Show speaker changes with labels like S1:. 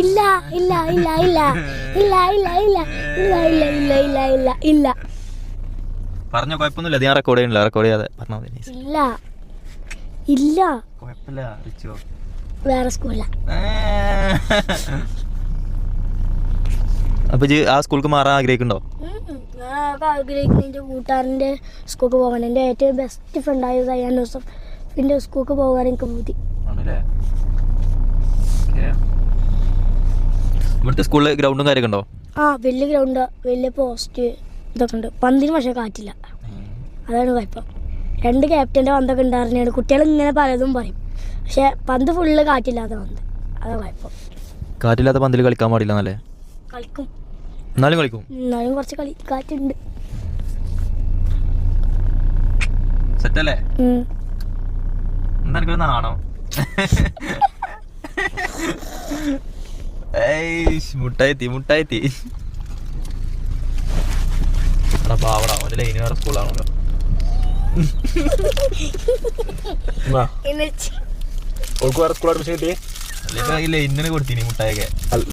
S1: ഇല്ല ഇല്ല ഇല്ല ഇല്ല ഇല്ല ഇല്ല ഇല്ല ഇല്ല ഇല്ല ഇല്ല ഇല്ല ഇല്ല ഇല്ല
S2: പറഞ്ഞ കുഴപ്പമൊന്നുമില്ല. ഞാൻ റെക്കോർഡ് ചെയ്യണില്ല. റെക്കോർഡ് ചെയ്യാതെ പറഞ്ഞാൽ മതി.
S1: ഇല്ല ഇല്ല
S2: കുഴപ്പമില്ല. റിച്ചോ
S1: വേറെ സ്കൂളില്ല.
S2: അപ്പൊ ആ സ്കൂൾക്ക് മാറാൻ ആഗ്രഹിക്കുന്നുണ്ടോ?
S1: ഞാൻ ആഗ്രഹിക്കുന്ന എൻ്റെ കൂട്ടുകാരൻ്റെ സ്കൂൾക്ക് പോകാൻ. എൻ്റെ ഏറ്റവും ബെസ്റ്റ് ഫ്രണ്ടായ സയ്യാൻ ജോസഫ് എൻ്റെ സ്കൂൾക്ക് പോകാൻ എനിക്ക് പൂതി.
S2: ഇവിടുത്തെ സ്കൂളിൽ ഗ്രൗണ്ടും കാര്യമൊക്കെ ഉണ്ടോ?
S1: ആ വലിയ ഗ്രൗണ്ട്, വലിയ പോസ്റ്റ് ഇതൊക്കെ ഉണ്ട്. പന്തിന് പക്ഷേ കാറ്റില്ല, അതാണ് കുഴപ്പം. 2 ക്യാപ്റ്റൻ്റെ പന്തൊക്കെ ഉണ്ടായിരുന്നാണ്. കുട്ടികൾ ഇങ്ങനെ പലതും പറയും, പക്ഷെ പന്ത് ഫുള്ള് കാറ്റില്ലാത്ത പന്ത്, അതാണ് കുഴപ്പം.
S2: കാറ്റില്ലാത്ത പന്തിൽ കളിക്കാൻ പാടില്ല എന്നല്ലേ?
S1: കളിക്കും,
S2: എന്നാലും കളിക്കും.
S1: എന്നാലും കുറച്ച് കാറ്റുണ്ട്.
S2: സെറ്റല്ലേ? എന്താ നാണോ? മുട്ടായി പാവട ഒരു ലൈന് വേറെ സ്കൂളാണല്ലോ.
S3: വേറെ സ്കൂൾ അഡ്മിഷൻ കിട്ടി.
S2: അല്ലെങ്കിൽ ലൈനിന് കൊടുത്തിനി മുട്ടായൊക്കെ.